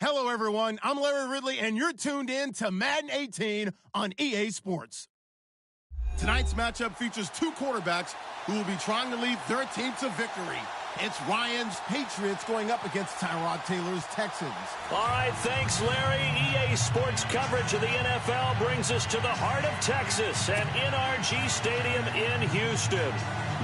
Hello, everyone. I'm Larry Ridley, and you're tuned in to Madden 18 on EA Sports. Tonight's matchup features two quarterbacks who will be trying to lead their team to victory. It's Ryan's Patriots going up against Tyrod Taylor's Texans. All right, thanks, Larry. EA Sports coverage of the NFL brings us to the heart of Texas at NRG Stadium in Houston.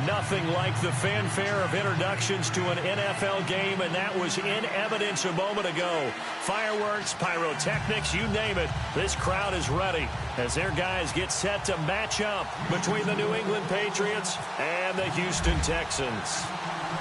Nothing like the fanfare of introductions to an NFL game, and that was in evidence a moment ago. Fireworks, pyrotechnics, you name it. This crowd is ready as their guys get set to match up between the New England Patriots and the Houston Texans.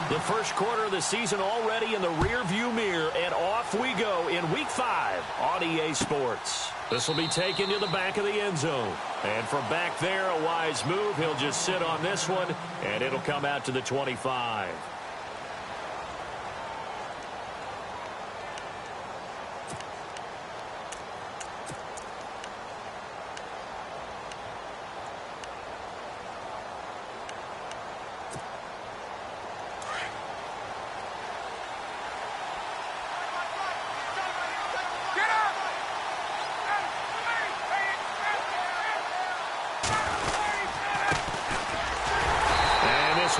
The first quarter of the season already in the rearview mirror, and off we go in Week 5 on EA Sports. This will be taken to the back of the end zone. And from back there, a wise move. He'll just sit on this one, and it'll come out to the 25.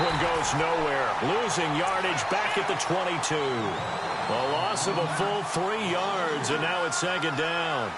One goes nowhere, losing yardage back at the 22. A loss of a full 3 yards, and now it's second down.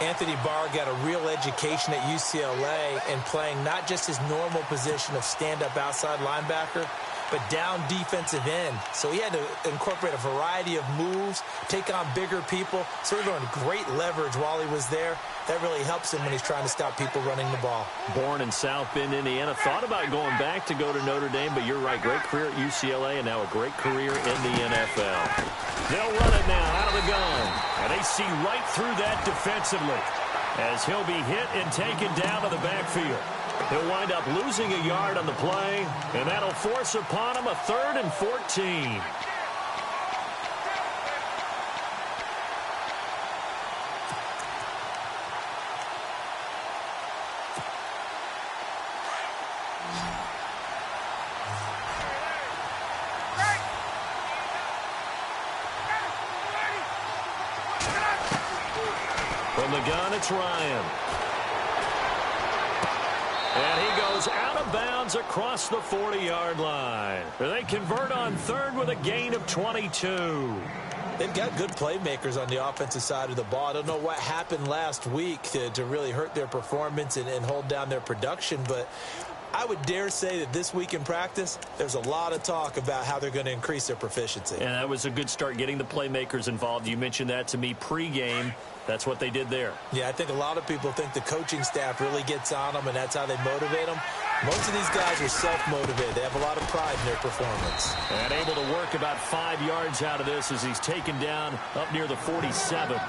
Anthony Barr got a real education at UCLA in playing not just his normal position of stand-up outside linebacker, but down defensive end. So he had to incorporate a variety of moves, take on bigger people, sort of learned great leverage while he was there. That really helps him when he's trying to stop people running the ball. Born in South Bend, Indiana. Thought about going back to go to Notre Dame, but you're right. Great career at UCLA and now a great career in the NFL. They'll run it now out of the gun. And they see right through that defensively as he'll be hit and taken down to the backfield. He'll wind up losing a yard on the play, and that'll force upon him a 3rd and 14. From the gun, it's Ryan. And he goes out of bounds across the 40-yard line. They convert on 3rd with a gain of 22. They've got good playmakers on the offensive side of the ball. I don't know what happened last week to really hurt their performance and hold down their production, but I would dare say that this week in practice, there's a lot of talk about how they're going to increase their proficiency. And that was a good start getting the playmakers involved. You mentioned that to me pregame. That's what they did there. Yeah, I think a lot of people think the coaching staff really gets on them, and that's how they motivate them. Most of these guys are self-motivated. They have a lot of pride in their performance. And able to work about 5 yards out of this as he's taken down up near the 47.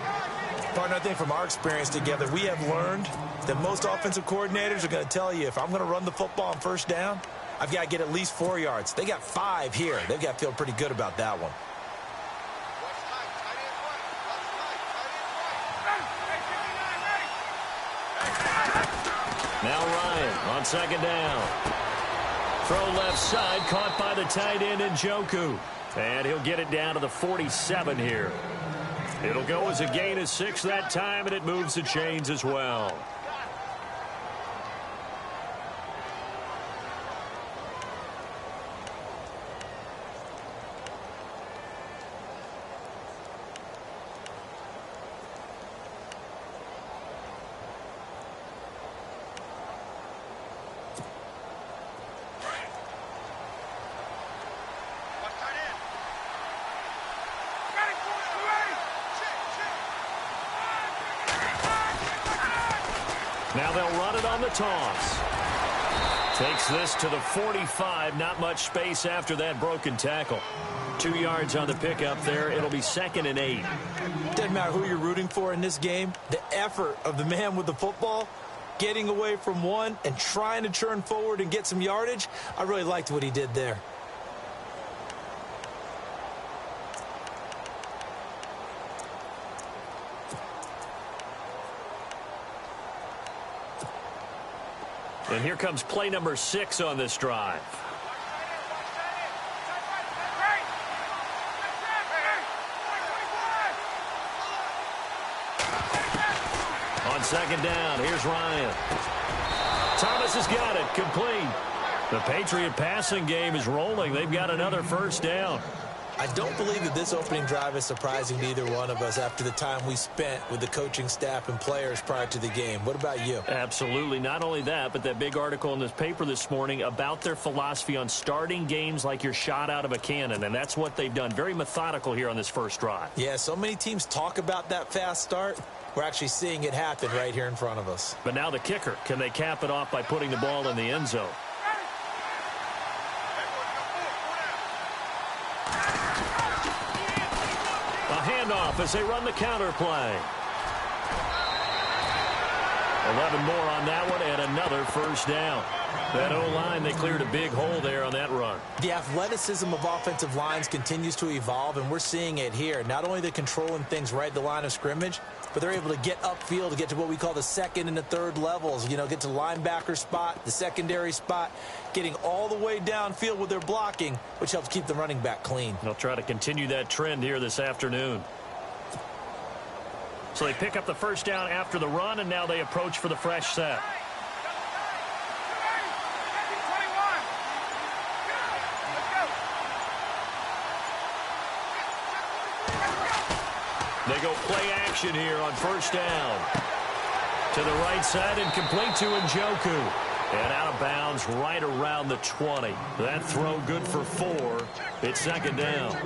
Partner, I think from our experience together, we have learned that most offensive coordinators are going to tell you, if I'm going to run the football on first down, I've got to get at least 4 yards. They got 5 here. They've got to feel pretty good about that one. Now Ryan on second down. Throw left side, caught by the tight end Njoku. And he'll get it down to the 47 here. It'll go as a gain of 6 that time, and it moves the chains as well. Now they'll run it on the toss. Takes this to the 45. Not much space after that broken tackle. 2 yards on the pickup there. It'll be 2nd and 8. Doesn't matter who you're rooting for in this game. The effort of the man with the football, getting away from one and trying to turn forward and get some yardage, I really liked what he did there. And here comes play number 6 on this drive. second down. Here's Ryan. Thomas has got it. Complete. The Patriot passing game is rolling. They've got another first down. I don't believe that this opening drive is surprising to either one of us after the time we spent with the coaching staff and players prior to the game. What about you? Absolutely. Not only that, but that big article in this paper this morning about their philosophy on starting games like you're shot out of a cannon, and that's what they've done. Very methodical here on this first drive. Yeah, so many teams talk about that fast start. We're actually seeing it happen right here in front of us. But now the kicker. Can they cap it off by putting the ball in the end zone? A handoff as they run the counter play. 11 more on that one and another first down. That O-line, they cleared a big hole there on that run. The athleticism of offensive lines continues to evolve, and we're seeing it here. Not only they're controlling things right at the line of scrimmage, but they're able to get upfield to get to what we call the second and the third levels. You know, get to linebacker spot, the secondary spot, getting all the way downfield with their blocking, which helps keep the running back clean. They'll try to continue that trend here this afternoon. So they pick up the first down after the run, and now they approach for the fresh set. They go play action here on first down. To the right side and complete to Njoku. And out of bounds right around the 20. That throw good for 4. It's second down.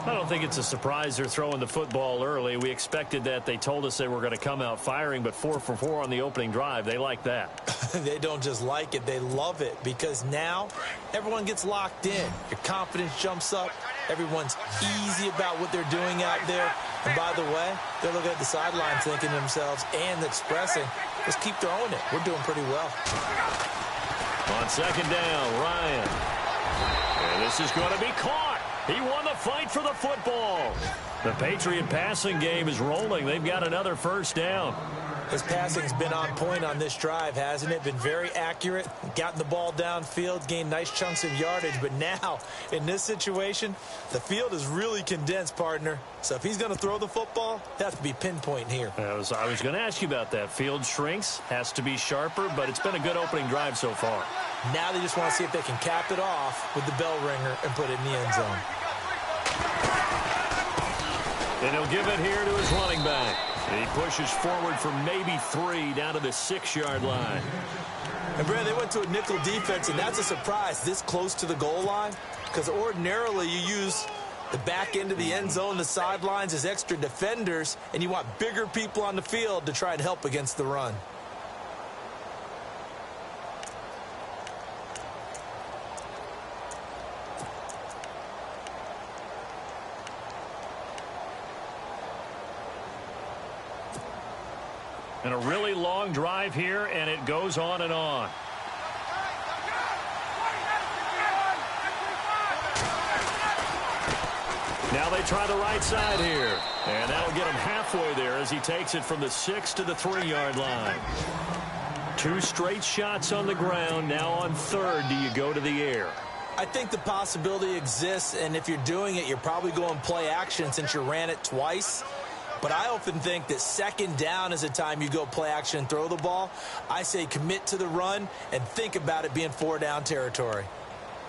I don't think it's a surprise they're throwing the football early. We expected that. They told us they were going to come out firing, but 4 for 4 on the opening drive. They like that. They don't just like it, they love it, because now everyone gets locked in. Your confidence jumps up. Everyone's easy about what they're doing out there. And by the way, they're looking at the sidelines thinking to themselves and expressing, let's keep throwing it. We're doing pretty well. On second down, Ryan. And this is going to be caught. He won the fight for the football. The Patriot passing game is rolling. They've got another first down. His passing's been on point on this drive, hasn't it? Been very accurate, gotten the ball downfield, gained nice chunks of yardage. But now, in this situation, the field is really condensed, partner. So if he's going to throw the football, that has to be pinpoint here. I was going to ask you about that. Field shrinks, has to be sharper, but it's been a good opening drive so far. Now they just want to see if they can cap it off with the bell ringer and put it in the end zone. And he'll give it here to his running back. He pushes forward for maybe 3 down to the 6-yard line. And, Brad, they went to a nickel defense, and that's a surprise this close to the goal line, because ordinarily you use the back end of the end zone, the sidelines as extra defenders, and you want bigger people on the field to try and help against the run. And a really long drive here, and it goes on and on. Now they try the right side here. And that'll get him halfway there as he takes it from the 6 to the 3-yard line. 2 straight shots on the ground. Now on third, do you go to the air? I think the possibility exists, and if you're doing it, you're probably going play action since you ran it twice. But I often think that second down is a time you go play action and throw the ball. I say commit to the run and think about it being 4-down territory.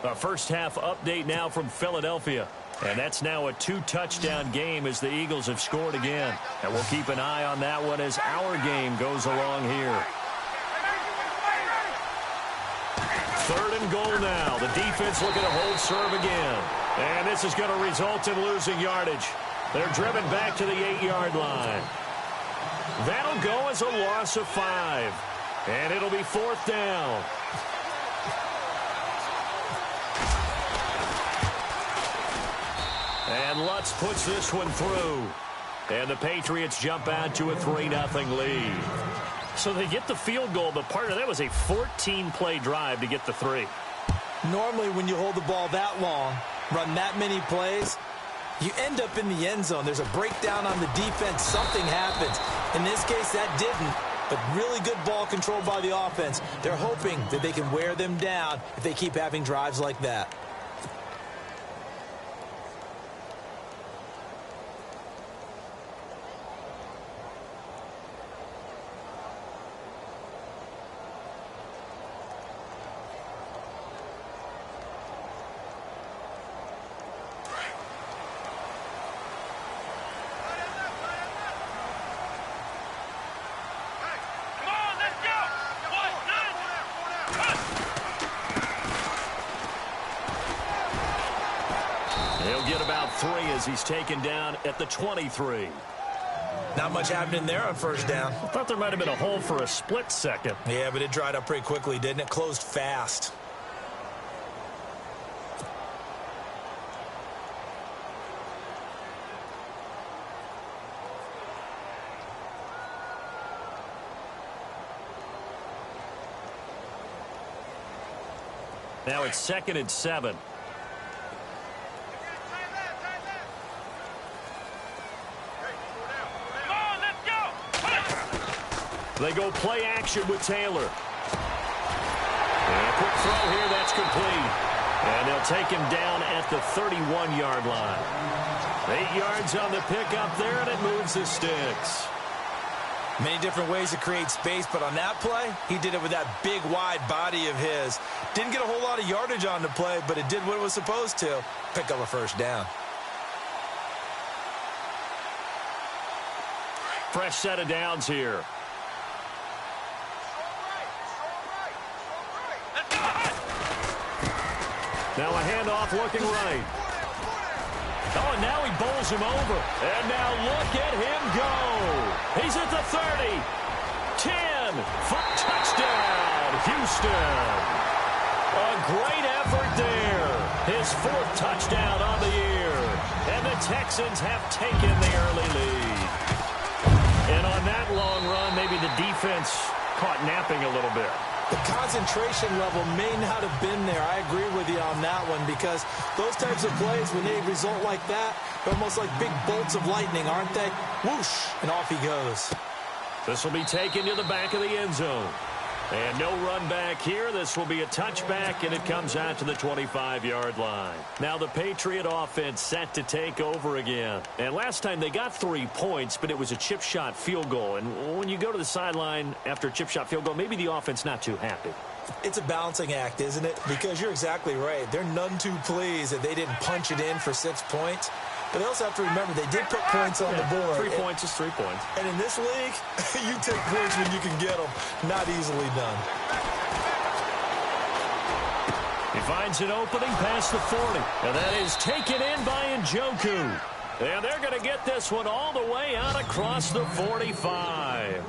Our first half update now from Philadelphia. And that's now a 2-touchdown game as the Eagles have scored again. And we'll keep an eye on that one as our game goes along here. 3rd and goal now. The defense looking to hold serve again. And this is going to result in losing yardage. They're driven back to the 8-yard line. That'll go as a loss of 5. And it'll be 4th down. And Lutz puts this one through. And the Patriots jump out to a 3-0 lead. So they get the field goal, but part of that was a 14-play drive to get the 3. Normally when you hold the ball that long, run that many plays, you end up in the end zone. There's a breakdown on the defense. Something happens. In this case, that didn't. But really good ball control by the offense. They're hoping that they can wear them down if they keep having drives like that. He'll get about 3 as he's taken down at the 23. Not much happening there on first down. I thought there might have been a hole for a split second. Yeah, but it dried up pretty quickly, didn't it? Closed fast. Now it's 2nd and 7. They go play action with Taylor. And a quick throw here, that's complete. And they'll take him down at the 31-yard line. 8 yards on the pickup there, and it moves the sticks. Many different ways to create space, but on that play, he did it with that big, wide body of his. Didn't get a whole lot of yardage on the play, but it did what it was supposed to. Pick up a first down. Fresh set of downs here. Now a handoff looking right. Oh, and now he bowls him over. And now look at him go. He's at the 30. 10. Touchdown, Houston. A great effort there. His 4th touchdown on the year. And the Texans have taken the early lead. And on that long run, maybe the defense caught napping a little bit. The concentration level may not have been there. I agree with you on that one because those types of plays, when they result like that, they're almost like big bolts of lightning, aren't they? Whoosh, and off he goes. This will be taken to the back of the end zone. And no run back here. This will be a touchback, and it comes out to the 25-yard line. Now the Patriot offense set to take over again. And last time they got 3 points, but it was a chip shot field goal. And when you go to the sideline after a chip shot field goal, maybe the offense not too happy. It's a balancing act, isn't it? Because you're exactly right. They're none too pleased that they didn't punch it in for 6 points. But they also have to remember they did put points on the board. 3 points is 3 points. And in this league, you take points when you can get them. Not easily done. He finds an opening past the 40. And that is taken in by Njoku. And they're going to get this one all the way out across the 45.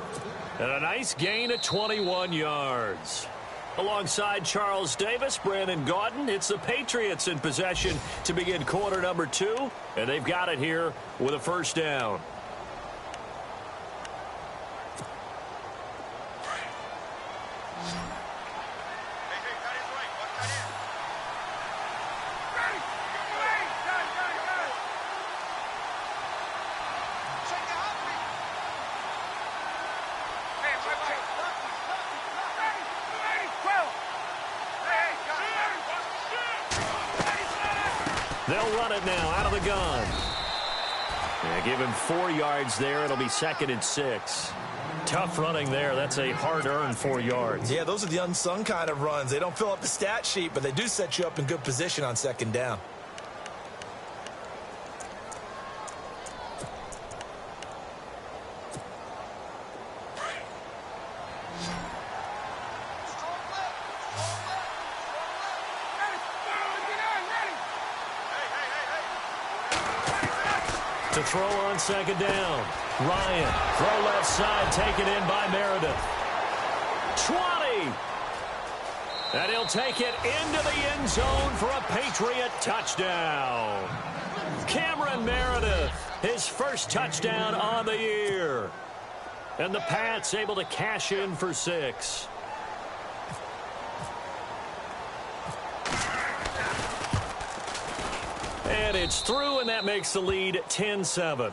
And a nice gain of 21 yards. Alongside Charles Davis, Brandon Gaudin, it's the Patriots in possession to begin quarter number 2. And they've got it here with a first down. They'll run it now out of the gun. Yeah, give him 4 yards there. It'll be 2nd and 6. Tough running there. That's a hard-earned 4 yards. Yeah, those are the unsung kind of runs. They don't fill up the stat sheet, but they do set you up in good position on 2nd down. To throw on 2nd down. Ryan, throw left side, taken in by Meredith. 20. And he'll take it into the end zone for a Patriot touchdown. Cameron Meredith, his first touchdown on the year. And the Pats able to cash in for 6. And it's through, and that makes the lead 10-7.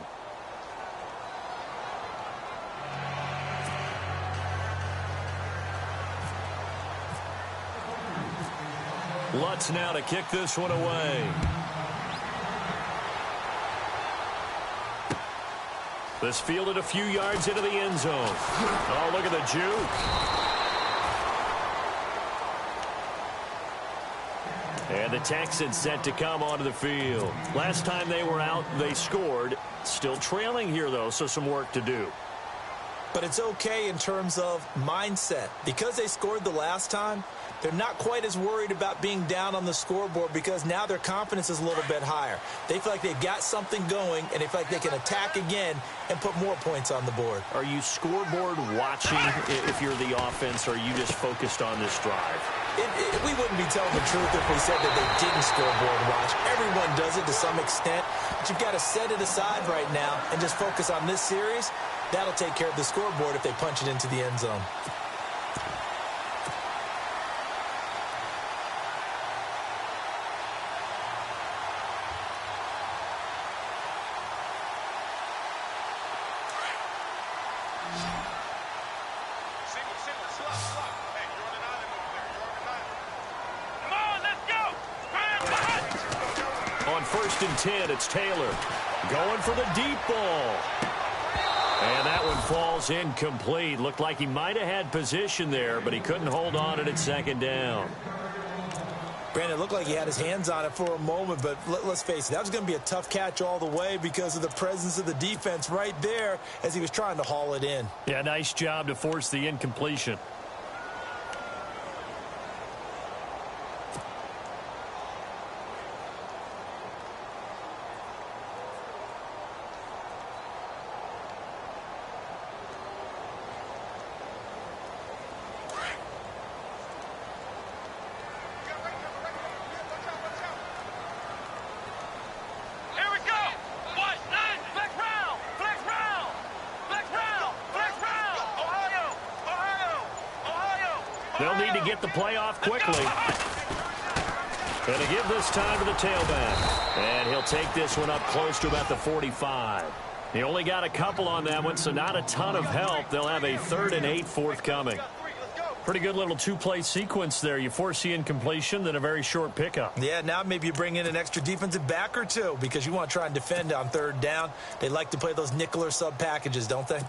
Lutz now to kick this one away. This fielded a few yards into the end zone. Oh, look at the juke. And the Texans set to come onto the field. Last time they were out, they scored. Still trailing here, though, so some work to do. But it's okay in terms of mindset. Because they scored the last time, they're not quite as worried about being down on the scoreboard because now their confidence is a little bit higher. They feel like they've got something going, and they feel like they can attack again and put more points on the board. Are you scoreboard watching if you're the offense, or are you just focused on this drive? We wouldn't be telling the truth if we said that they didn't scoreboard watch. Everyone does it to some extent, but you've got to set it aside right now and just focus on this series. That'll take care of the scoreboard if they punch it into the end zone. On 1st and 10, it's Taylor going for the deep ball. And that one falls incomplete. Looked like he might have had position there, but he couldn't hold on it at 2nd down. Brandon, it looked like he had his hands on it for a moment, but let's face it, that was going to be a tough catch all the way because of the presence of the defense right there as he was trying to haul it in. Yeah, nice job to force the incompletion. They'll need to get the play off quickly. Going to give this time to the tailback. And he'll take this one up close to about the 45. He only got a couple on that one, so not a ton of help. They'll have a 3rd and 8 forthcoming. Pretty good little two-play sequence there. You force the incompletion, then a very short pickup. Yeah, now maybe you bring in an extra defensive back or two because you want to try and defend on 3rd down. They like to play those nickel or sub packages, don't they?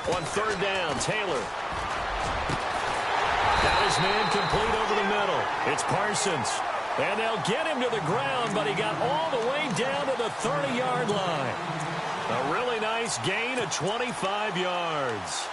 On 3rd down, Taylor. Got his man complete over the middle. It's Parsons. And they'll get him to the ground, but he got all the way down to the 30-yard line. A really nice gain of 25 yards.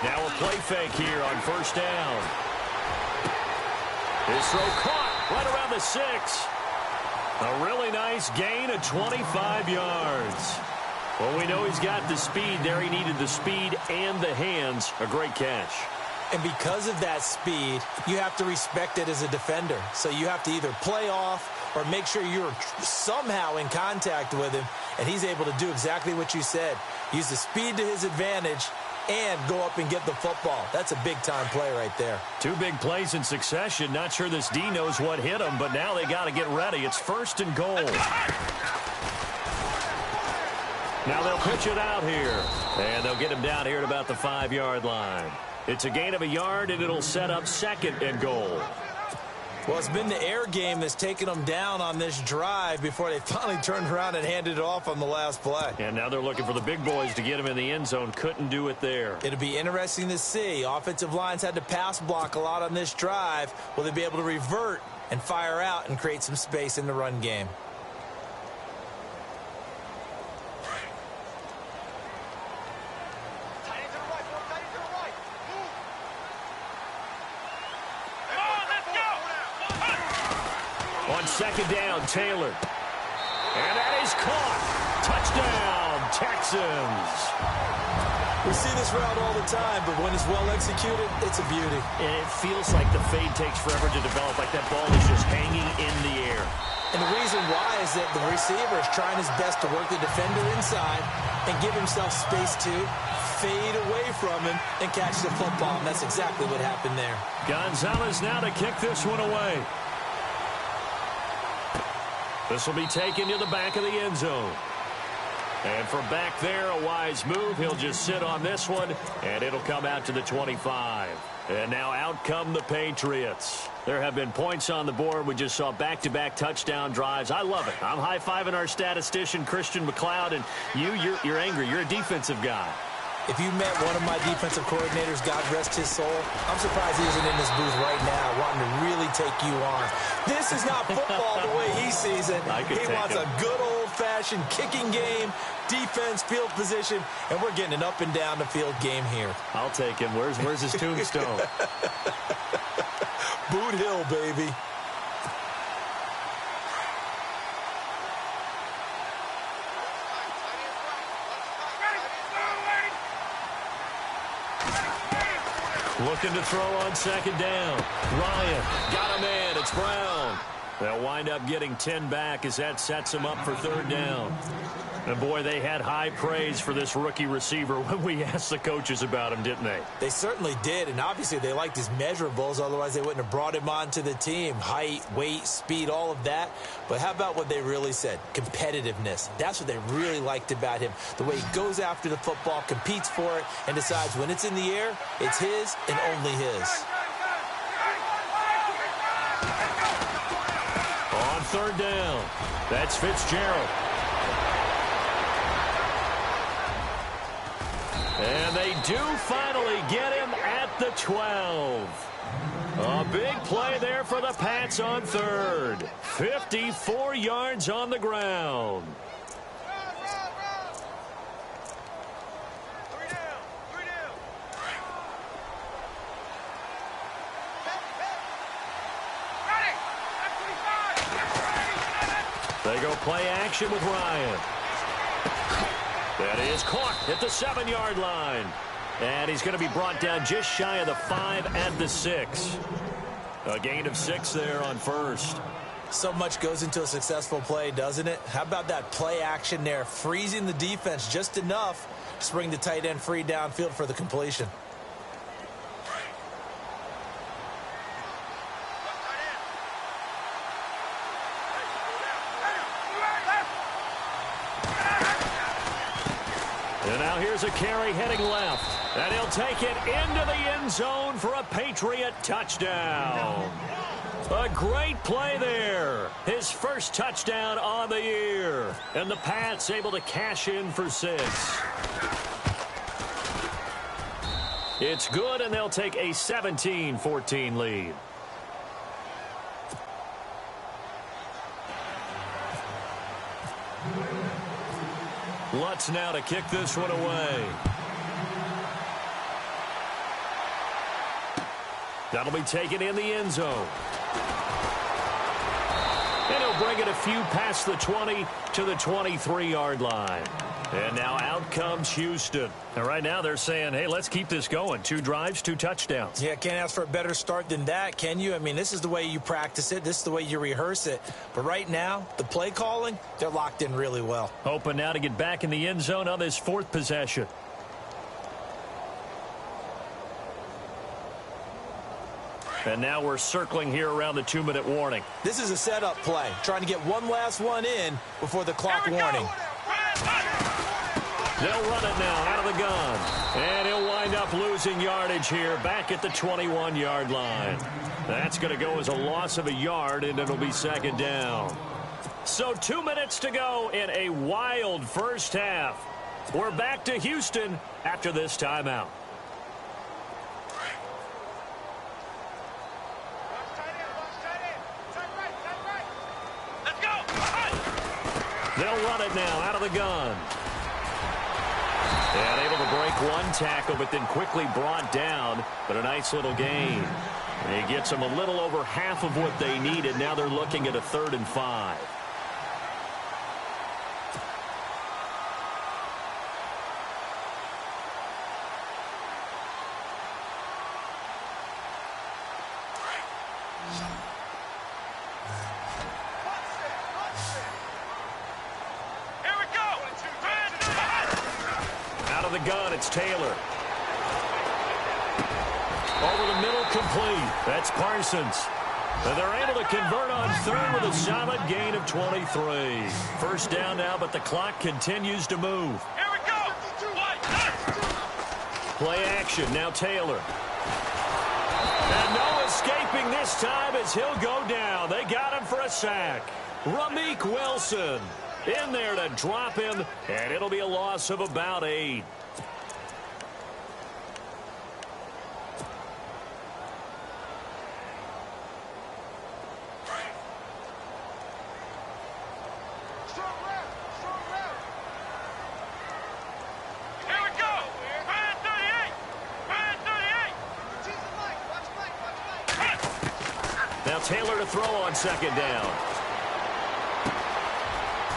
Now a play fake here on 1st down. His throw caught right around the 6. A really nice gain of 25 yards. Well, we know he's got the speed there. He needed the speed and the hands. A great catch. And because of that speed, you have to respect it as a defender. So you have to either play off or make sure you're somehow in contact with him, and he's able to do exactly what you said. Use the speed to his advantage and go up and get the football. That's a big-time play right there. 2 big plays in succession. Not sure this D knows what hit him, but now they got to get ready. It's 1st and goal. Now they'll pitch it out here, and they'll get him down here at about the 5-yard line. It's a gain of a yard, and it'll set up 2nd and goal. Well, it's been the air game that's taken them down on this drive before they finally turned around and handed it off on the last play. And now they're looking for the big boys to get him in the end zone. Couldn't do it there. It'll be interesting to see. Offensive lines had to pass block a lot on this drive. Will they be able to revert and fire out and create some space in the run game? On 2nd down, Taylor. And that is caught. Touchdown, Texans. We see this route all the time, but when it's well executed, it's a beauty. And it feels like the fade takes forever to develop, like that ball is just hanging in the air. And the reason why is that the receiver is trying his best to work the defender inside and give himself space to fade away from him and catch the football. And that's exactly what happened there. Gonzalez now to kick this one away. This will be taken to the back of the end zone. And from back there, a wise move. He'll just sit on this one, and it'll come out to the 25. And now out come the Patriots. There have been points on the board. We just saw back-to-back touchdown drives. I love it. I'm high-fiving our statistician, Christian McLeod, and you're angry. You're a defensive guy. If you met one of my defensive coordinators, God rest his soul, I'm surprised he isn't in this booth right now wanting to really take you on. This is not football the way he sees it. He wants a good old-fashioned kicking game, defense, field position, and we're getting an up-and-down-the-field game here. I'll take him. Where's his tombstone? Boot Hill, baby. Looking to throw on second down. Ryan got a man. It's Brown. They'll wind up getting 10 back as that sets them up for third down. And, boy, they had high praise for this rookie receiver when we asked the coaches about him, didn't they? They certainly did, and obviously they liked his measurables. Otherwise, they wouldn't have brought him onto the team. Height, weight, speed, all of that. But how about what they really said? Competitiveness. That's what they really liked about him. The way he goes after the football, competes for it, and decides when it's in the air, it's his and only his. On third down, that's Fitzgerald. And they do finally get him at the 12. A big play there for the Pats on third. 54 yards on the ground. They go play action with Ryan. That is caught at the 7-yard line. And he's going to be brought down just shy of the 5 at the 6. A gain of 6 there on first. So much goes into a successful play, doesn't it? How about that play action there, freezing the defense just enough to bring the tight end free downfield for the completion. And now here's a carry heading left. And he'll take it into the end zone for a Patriot touchdown. A great play there. His first touchdown on the year. And the Pats able to cash in for 6. It's good, and they'll take a 17-14 lead. Lutz now to kick this one away. That'll be taken in the end zone. And he'll bring it a few past the 20 to the 23-yard line. And now out comes Houston. And right now they're saying, hey, let's keep this going. 2 drives, 2 touchdowns. Yeah, can't ask for a better start than that, can you? I mean, this is the way you practice it. This is the way you rehearse it. But right now, the play calling, they're locked in really well. Hoping now to get back in the end zone on this 4th possession. And now we're circling here around the 2-minute warning. This is a setup play, trying to get one last one in before the clock warning. They'll run it now out of the gun. And he'll wind up losing yardage here back at the 21-yard line. That's going to go as a loss of a yard, and it'll be second down. So 2 minutes to go in a wild first half. We're back to Houston after this timeout. They'll run it now out of the gun. And able to break one tackle, but then quickly brought down. But a nice little gain. And he gets them a little over half of what they needed. Now they're looking at a 3rd and 5. gun, it's Taylor. Over the middle, complete. That's Parsons. And they're able to convert on third with a solid gain of 23. First down now, but the clock continues to move. Here we go. Play action, now Taylor. And no escaping this time as he'll go down. They got him for a sack. Ramik Wilson in there to drop him, and it'll be a loss of about 8. Now Taylor to throw on second down.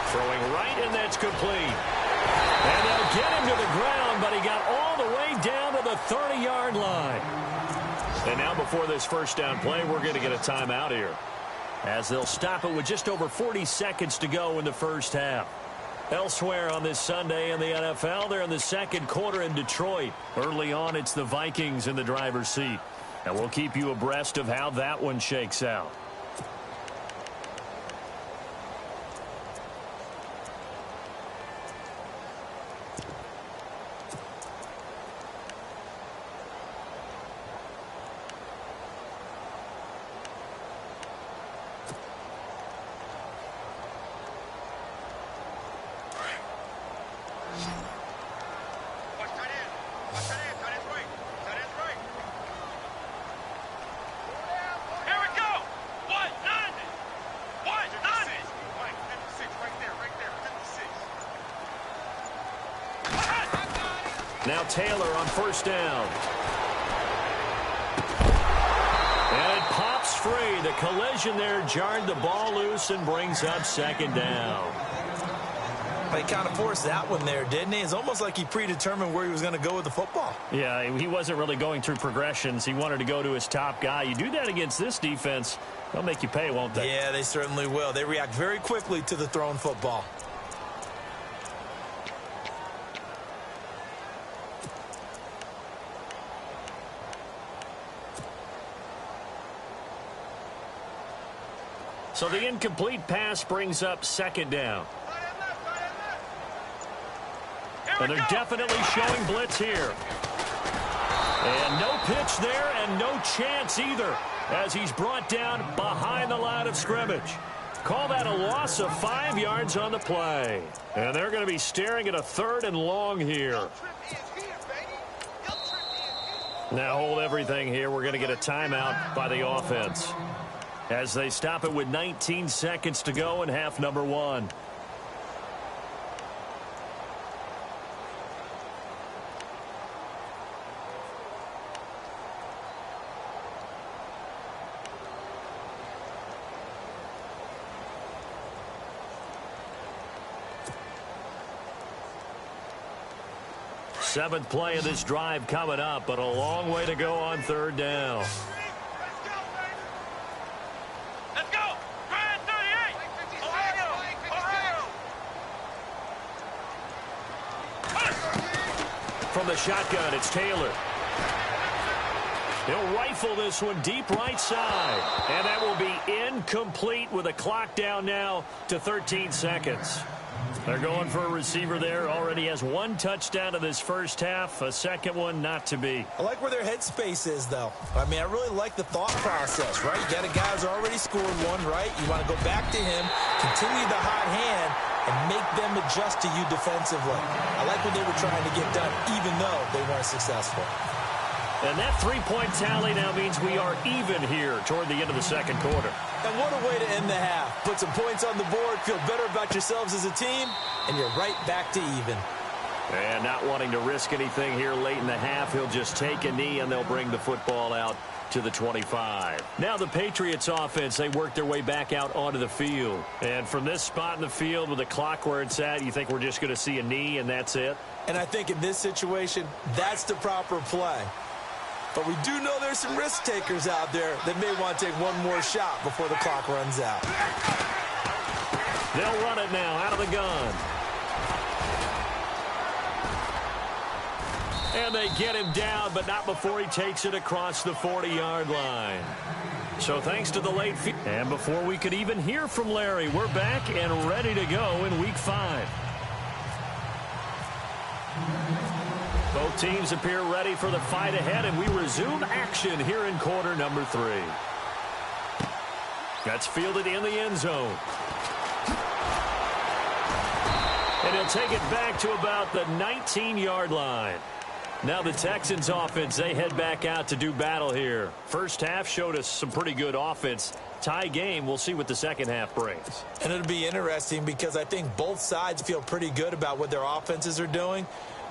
Throwing right, and that's complete. And they'll get him to the ground, but he got all the way down to the 30-yard line. And now before this first down play, we're going to get a timeout here, as they'll stop it with just over 40 seconds to go in the first half. Elsewhere on this Sunday in the NFL, they're in the second quarter in Detroit. Early on, it's the Vikings in the driver's seat. And we'll keep you abreast of how that one shakes out. Now Taylor on first down. And it pops free. The collision there jarred the ball loose and brings up second down. He kind of forced that one there, didn't he? It's almost like he predetermined where he was going to go with the football. Yeah, he wasn't really going through progressions. He wanted to go to his top guy. You do that against this defense, they'll make you pay, won't they? Yeah, they certainly will. They react very quickly to the thrown football. So the incomplete pass brings up second down. And they're definitely showing blitz here. And no pitch there and no chance either, as he's brought down behind the line of scrimmage. Call that a loss of 5 yards on the play. And they're going to be staring at a 3rd and long here. Now hold everything here. We're going to get a timeout by the offense, as they stop it with 19 seconds to go in half number 1. Seventh play of this drive coming up, but a long way to go on 3rd down. From the shotgun, it's Taylor. He'll rifle this one deep right side. And that will be incomplete with a clock down now to 13 seconds. They're going for a receiver there. Already has 1 touchdown in this first half. A second one not to be. I like where their headspace is, though. I mean, I really like the thought process, right? You got a guy who's already scored 1, right? You want to go back to him, continue the hot hand, and make them adjust to you defensively. I like what they were trying to get done, even though they weren't successful. And that 3-point tally now means we are even here toward the end of the second quarter. And what a way to end the half. Put some points on the board, feel better about yourselves as a team, and you're right back to even. And not wanting to risk anything here late in the half, he'll just take a knee, and they'll bring the football out to the 25. Now the Patriots offense, they work their way back out onto the field. And from this spot in the field with the clock where it's at, you think we're just going to see a knee and that's it? And I think in this situation, that's the proper play. But we do know there's some risk takers out there that may want to take one more shot before the clock runs out. They'll run it now out of the gun. And they get him down, but not before he takes it across the 40-yard line. So thanks to the late field. And before we could even hear from Larry, we're back and ready to go in Week 5. Both teams appear ready for the fight ahead, and we resume action here in quarter number 3. That's fielded in the end zone. And he'll take it back to about the 19-yard line. Now the Texans offense, they head back out to do battle here. First half showed us some pretty good offense. Tie game, we'll see what the second half brings. And it'll be interesting because I think both sides feel pretty good about what their offenses are doing.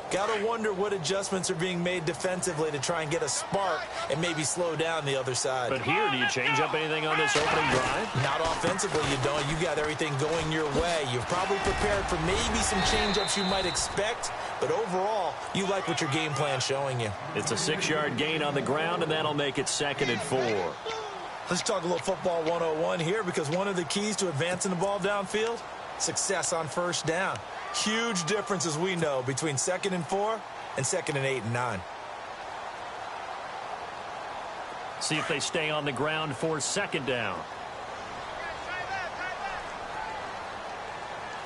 Got to wonder what adjustments are being made defensively to try and get a spark and maybe slow down the other side. But here, do you change up anything on this opening drive? Not offensively, you don't. You got everything going your way. You've probably prepared for maybe some change-ups you might expect, but overall, you like what your game plan's showing you. It's a 6-yard gain on the ground, and that'll make it 2nd and 4. Let's talk a little football 101 here, because one of the keys to advancing the ball downfield, success on first down. Huge difference, as we know, between 2nd and 4 and 2nd and 8 and 9. See if they stay on the ground for 2nd down.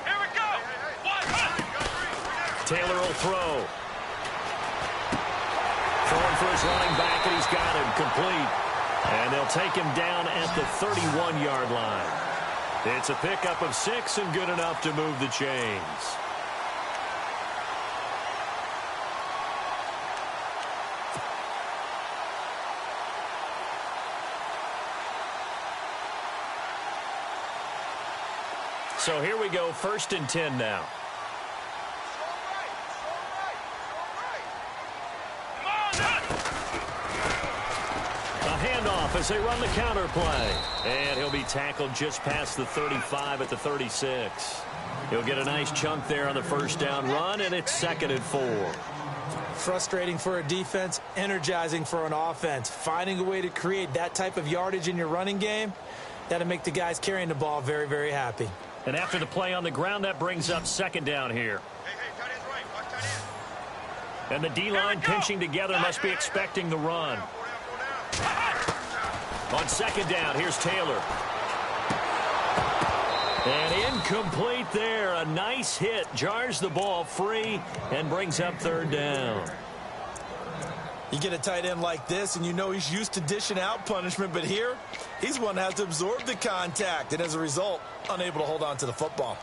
Here we go. Taylor will throw. Throwing for his running back, and he's got him complete. And they'll take him down at the 31-yard line. It's a pickup of 6 and good enough to move the chains. So here we go, 1st and 10 now. A handoff as they run the counter play. And he'll be tackled just past the 35 at the 36. He'll get a nice chunk there on the first down run, and it's 2nd and 4. Frustrating for a defense, energizing for an offense. Finding a way to create that type of yardage in your running game, that'll make the guys carrying the ball very, very happy. And after the play on the ground, that brings up 2nd down here. And the D-line pinching together must be expecting the run. On 2nd down, here's Taylor. And incomplete there. A nice hit. Jars the ball free and brings up 3rd down. You get a tight end like this, and you know he's used to dishing out punishment, but here, he's one that has to absorb the contact, and as a result, unable to hold on to the football.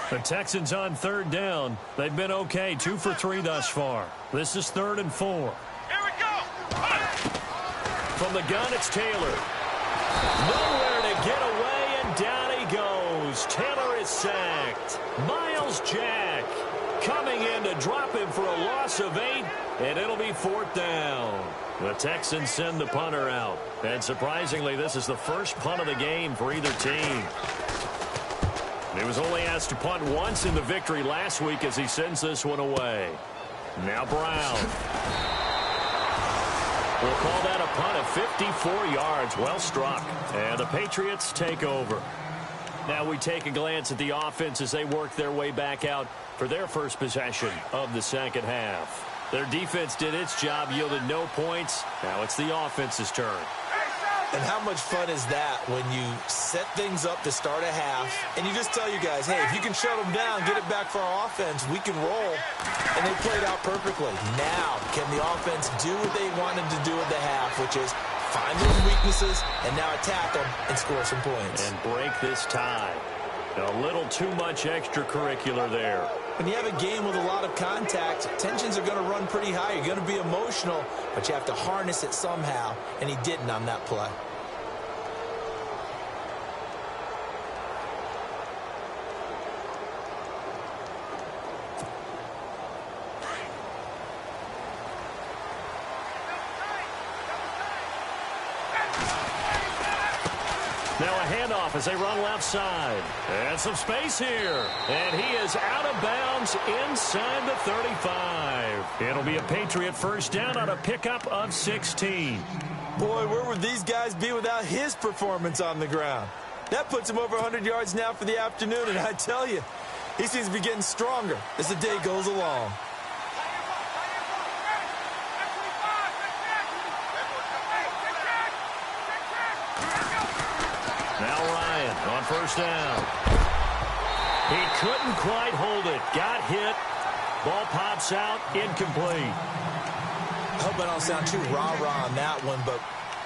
The Texans on 3rd down. They've been okay, 2 for 3 thus far. This is 3rd and 4. Here we go. From the gun, it's Taylor. Nowhere to get away, and down he goes. Taylor is sacked. Miles Jack coming in to drop him for a loss of 8, and it'll be 4th down. The Texans send the punter out. And surprisingly, this is the first punt of the game for either team. He was only asked to punt once in the victory last week as he sends this one away. Now Brown. We'll call that a punt of 54 yards. Well struck. And the Patriots take over. Now we take a glance at the offense as they work their way back out for their first possession of the second half. Their defense did its job, yielded no points. Now it's the offense's turn. And how much fun is that when you set things up to start a half and you just tell you guys, hey, if you can shut them down, get it back for our offense, we can roll. And they played out perfectly. Now, can the offense do what they wanted to do at the half, which is find those weaknesses and now attack them and score some points. And break this tie. A little too much extracurricular there. When you have a game with a lot of contact, tensions are going to run pretty high. You're going to be emotional, but you have to harness it somehow, and he didn't on that play. Now a handoff as they run left side. And some space here. And he is out of bounds inside the 35. It'll be a Patriot first down on a pickup of 16. Boy, where would these guys be without his performance on the ground? That puts him over 100 yards now for the afternoon, and I tell you, he seems to be getting stronger as the day goes along. Now Ryan on first down. He couldn't quite hold it. Got hit. Ball pops out. Incomplete. I hope I don't sound too rah-rah on that one, but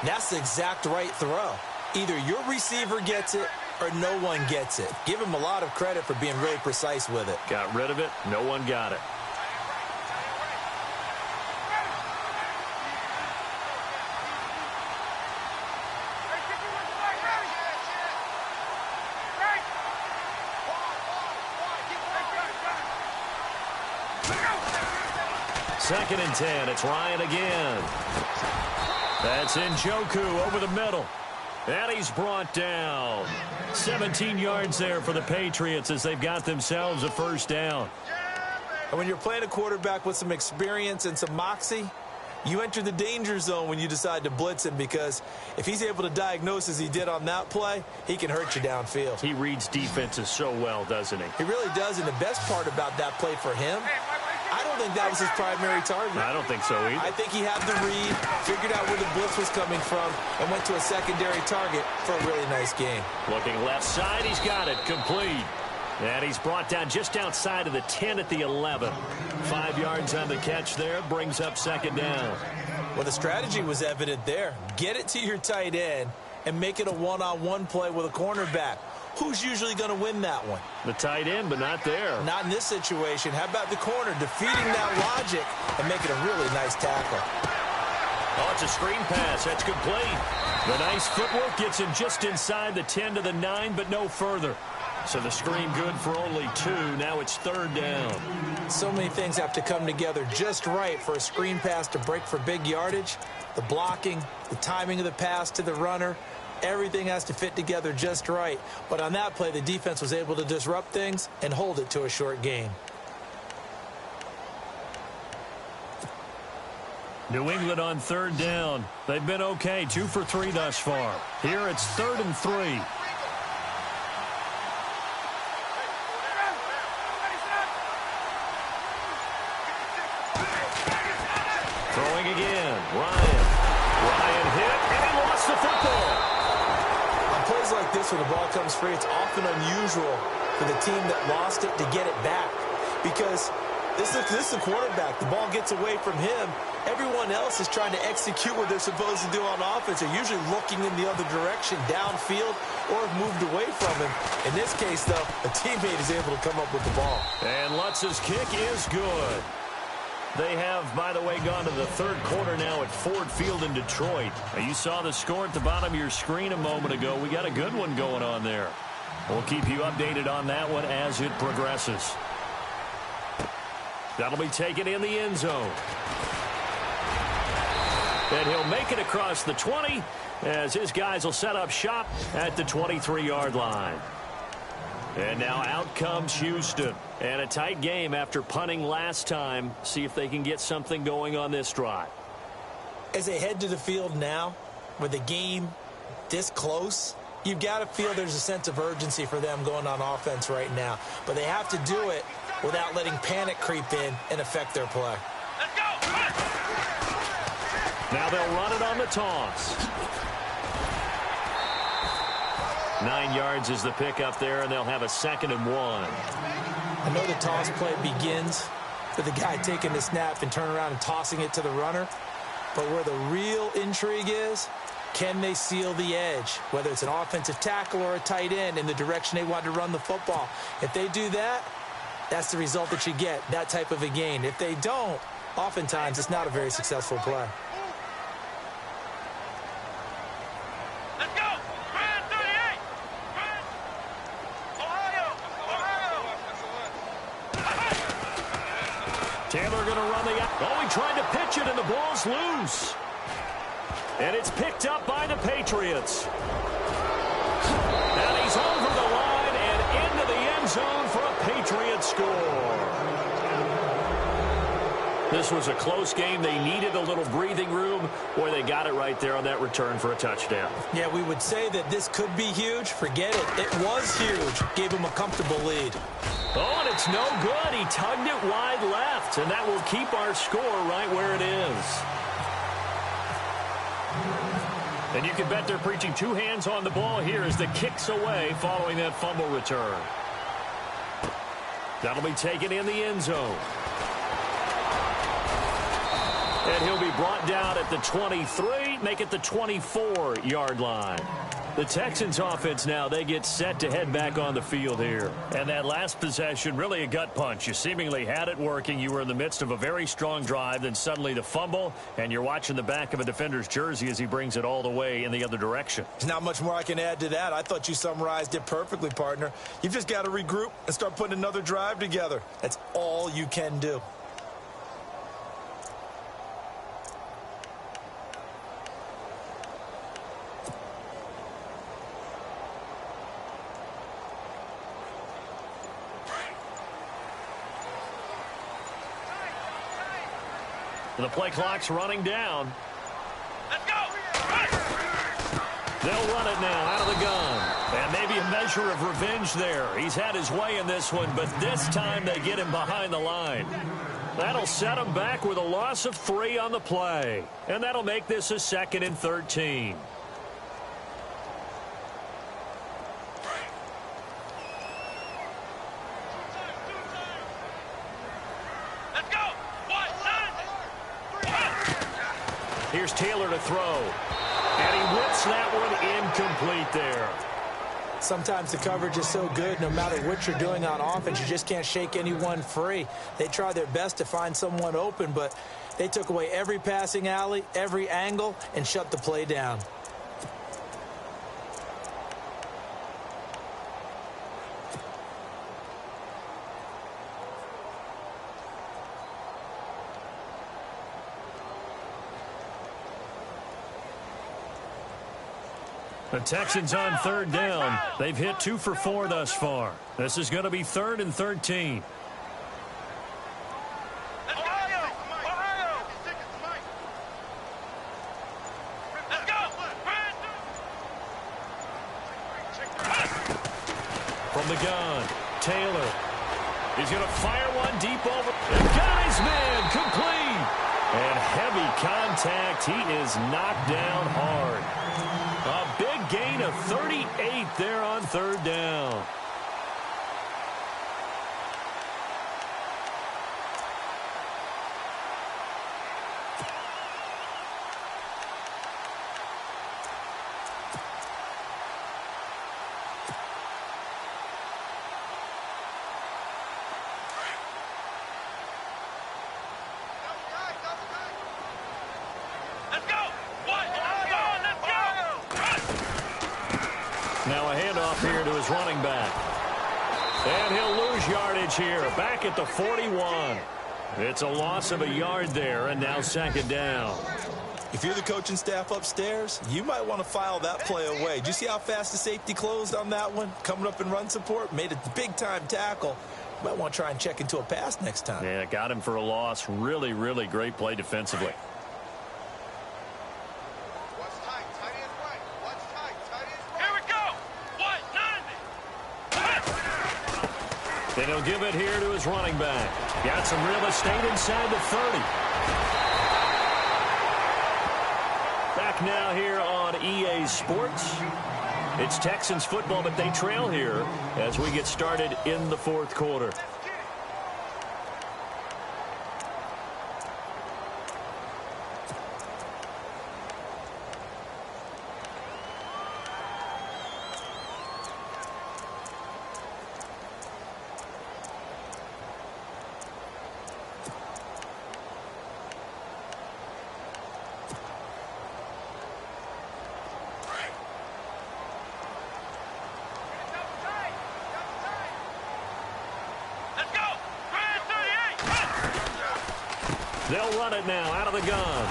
that's the exact right throw. Either your receiver gets it or no one gets it. Give him a lot of credit for being really precise with it. Got rid of it. No one got it. Second and 10. It's Ryan again. That's Njoku over the middle. And he's brought down. 17 yards there for the Patriots as they've got themselves a first down. And when you're playing a quarterback with some experience and some moxie, you enter the danger zone when you decide to blitz him, because if he's able to diagnose as he did on that play, he can hurt you downfield. He reads defenses so well, doesn't he? He really does, and the best part about that play for him, I don't think that was his primary target. I don't think so either. I think he had the read, figured out where the blitz was coming from, and went to a secondary target for a really nice game. Looking left side, he's got it. Complete. And he's brought down just outside of the 10 at the 11. 5 yards on the catch there. Brings up second down. Well, the strategy was evident there. Get it to your tight end and make it a one-on-one play with a cornerback. Who's usually going to win that one? The tight end, but not there. Not in this situation. How about the corner defeating that logic and making a really nice tackle? Oh, it's a screen pass. That's complete. The nice footwork gets him just inside the 10 to the 9, but no further. So the screen good for only 2. Now it's third down. So many things have to come together just right for a screen pass to break for big yardage. The blocking, the timing of the pass to the runner, everything has to fit together just right. But on that play, the defense was able to disrupt things and hold it to a short gain. New England on third down. They've been okay, 2 for 3 thus far. Here it's 3rd and 3. Throwing again. Ryan hit, and he lost the football. On plays like this, when the ball comes free, it's often unusual for the team that lost it to get it back, because this is a quarterback. The ball gets away from him. Everyone else is trying to execute what they're supposed to do on offense. They're usually looking in the other direction, downfield, or have moved away from him. In this case, though, a teammate is able to come up with the ball. And Lutz's kick is good. They have, by the way, gone to the third quarter now at Ford Field in Detroit. Now, you saw the score at the bottom of your screen a moment ago. We got a good one going on there. We'll keep you updated on that one as it progresses. That'll be taken in the end zone. And he'll make it across the 20 as his guys will set up shop at the 23-yard line. And now out comes Houston. And a tight game after punting last time. See if they can get something going on this drive. As they head to the field now, with the game this close, you've got to feel there's a sense of urgency for them going on offense right now. But they have to do it without letting panic creep in and affect their play. Let's go! Now they'll run it on the toss. 9 yards is the pickup there, and they'll have a 2nd and 1. I know the toss play begins with the guy taking the snap and turning around and tossing it to the runner. But where the real intrigue is, can they seal the edge? Whether it's an offensive tackle or a tight end in the direction they want to run the football. If they do that, that's the result that you get, that type of a gain. If they don't, oftentimes it's not a very successful play. Taylor going to run the... Oh, he tried to pitch it, and the ball's loose. And it's picked up by the Patriots. And he's over the line and into the end zone for a Patriot score. This was a close game. They needed a little breathing room. Boy, they got it right there on that return for a touchdown. Yeah, we would say that this could be huge. Forget it. It was huge. Gave him a comfortable lead. Oh, and it's no good. He tugged it wide left, and that will keep our score right where it is. And you can bet they're preaching two hands on the ball here as the kick's away following that fumble return. That'll be taken in the end zone. And he'll be brought down at the 23, make it the 24-yard line. The Texans offense now, they get set to head back on the field here. And that last possession, really a gut punch. You seemingly had it working. You were in the midst of a very strong drive, then suddenly the fumble, and you're watching the back of a defender's jersey as he brings it all the way in the other direction. There's not much more I can add to that. I thought you summarized it perfectly, partner. You've just got to regroup and start putting another drive together. That's all you can do. The play clock's running down. Let's go! They'll run it now out of the gun. And maybe a measure of revenge there. He's had his way in this one, but this time they get him behind the line. That'll set him back with a loss of 3 on the play. And that'll make this a 2nd and 13. Here's Taylor to throw. And he whips that one incomplete there. Sometimes the coverage is so good, no matter what you're doing on offense, you just can't shake anyone free. They try their best to find someone open, but they took away every passing alley, every angle, and shut the play down. The Texans on 3rd down. They've hit 2 for 4 thus far. This is going to be 3rd and 13. From the gun, Taylor. He's going to fire one deep over. And got his man complete. And heavy contact. He is knocked down hard. A big gain of 38 there on 3rd down. Now a handoff here to his running back. And he'll lose yardage here. Back at the 41. It's a loss of a yard there, and now 2nd down. If you're the coaching staff upstairs, you might want to file that play away. Do you see how fast the safety closed on that one? Coming up in run support, made a big-time tackle. You might want to try and check into a pass next time. Yeah, got him for a loss. Really, really great play defensively. And he'll give it here to his running back. Got some real estate inside the 30. Back now here on EA Sports. It's Texans football, but they trail here as we get started in the 4th quarter. They'll run it now out of the gun.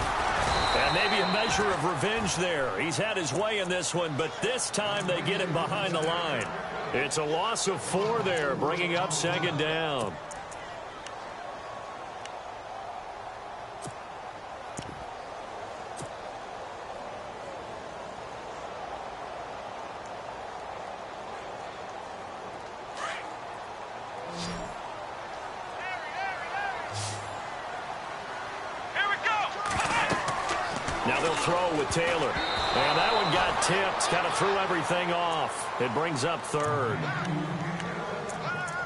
And maybe a measure of revenge there. He's had his way in this one, but this time they get him behind the line. It's a loss of 4 there, bringing up 2nd down. Now they'll throw with Taylor. And that one got tipped. Kind of threw everything off. It brings up 3rd.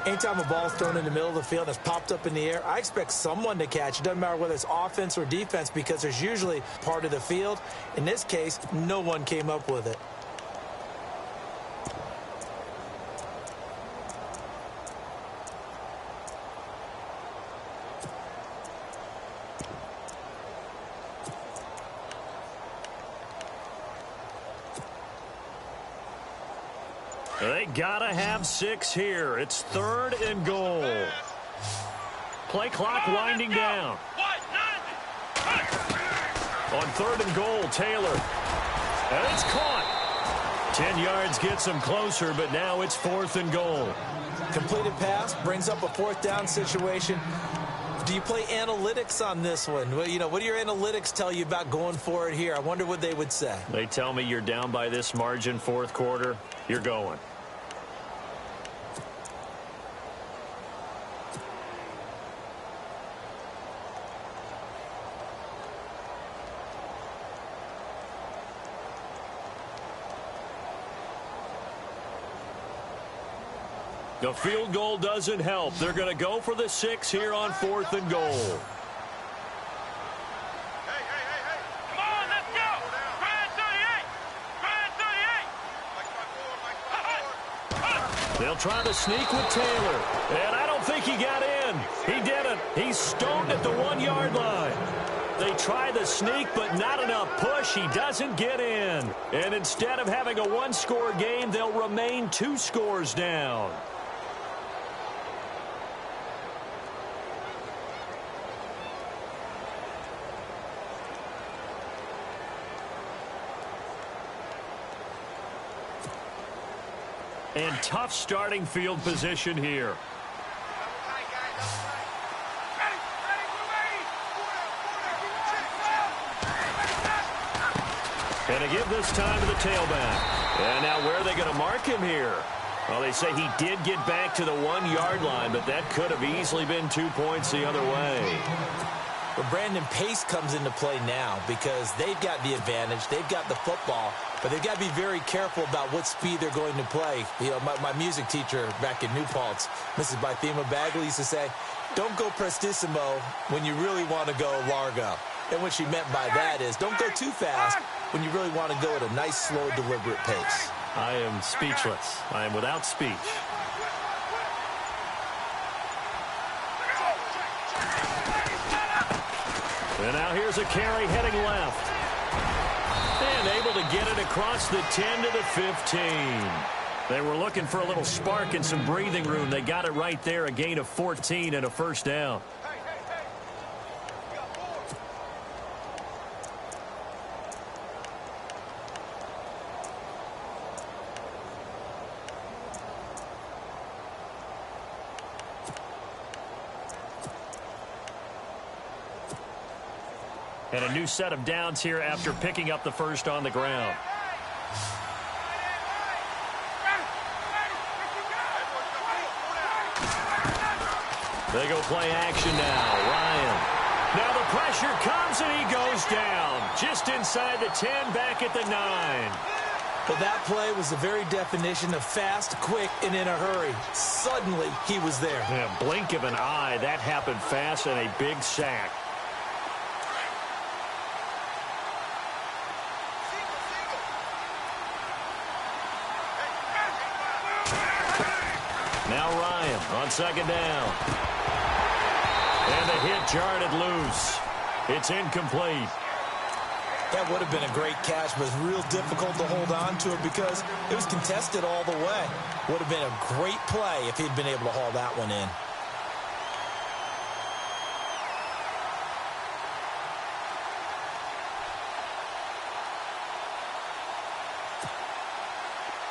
Anytime a ball's thrown in the middle of the field that's popped up in the air, I expect someone to catch. It doesn't matter whether it's offense or defense because there's usually part of the field. In this case, no one came up with it. They gotta have 6 here. It's 3rd and goal. Play clock winding down. On 3rd and goal, Taylor. And it's caught. 10 yards gets them closer, but now it's 4th and goal. Completed pass brings up a 4th down situation. Do you play analytics on this one? Well, you know, what do your analytics tell you about going for it here? I wonder what they would say. They tell me you're down by this margin 4th quarter. You're going. The field goal doesn't help. They're going to go for the 6 here on 4th and goal. Hey. Come on, let's go. Grind 38. They'll try to sneak with Taylor. And I don't think he got in. He didn't. He's stoned at the 1-yard line. They try the sneak, but not enough push. He doesn't get in. And instead of having a 1-score game, they'll remain 2 scores down. And tough starting field position here. And a give this time to the tailback. And now where are they going to mark him here? Well, they say he did get back to the 1-yard line, but that could have easily been 2 points the other way. But Brandon, pace comes into play now because they've got the advantage. They've got the football, but they've got to be very careful about what speed they're going to play. You know, my music teacher back in New Paltz, Mrs. Bythema Bagley, used to say, don't go prestissimo when you really want to go largo. And what she meant by that is don't go too fast when you really want to go at a nice, slow, deliberate pace. I am speechless. I am without speech. And now here's a carry heading left. And able to get it across the 10 to the 15. They were looking for a little spark and some breathing room. They got it right there, a gain of 14 and a 1st down. And a new set of downs here after picking up the 1st on the ground. They go play action now. Ryan. Now the pressure comes and he goes down. Just inside the 10, back at the 9. Well, that play was the very definition of fast, quick, and in a hurry. Suddenly, he was there. Yeah, blink of an eye. That happened fast and a big sack. Now Ryan on 2nd down. And the hit jarred it loose. It's incomplete. That would have been a great catch, but it's real difficult to hold on to it because it was contested all the way. Would have been a great play if he'd been able to haul that one in.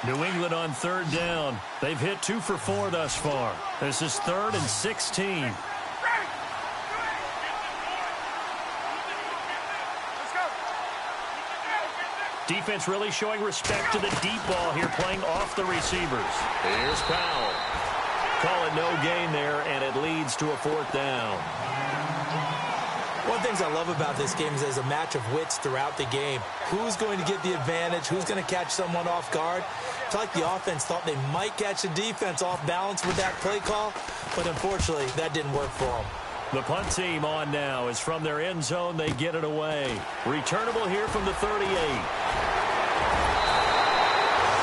New England on third down. They've hit 2 for 4 thus far. This is 3rd and 16. Defense really showing respect to the deep ball here, playing off the receivers. Here's Powell. Call it no gain there, and it leads to a 4th down. One of the things I love about this game is there's a match of wits throughout the game. Who's going to get the advantage? Who's going to catch someone off guard? I feel like the offense thought they might catch the defense off balance with that play call, but unfortunately, that didn't work for them. The punt team on now is from their end zone. They get it away. Returnable here from the 38.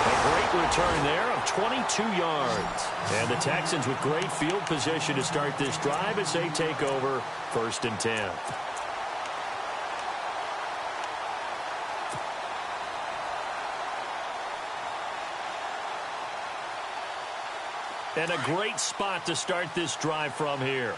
A great return there of 22 yards. And the Texans with great field position to start this drive as they take over 1st and 10. And a great spot to start this drive from here.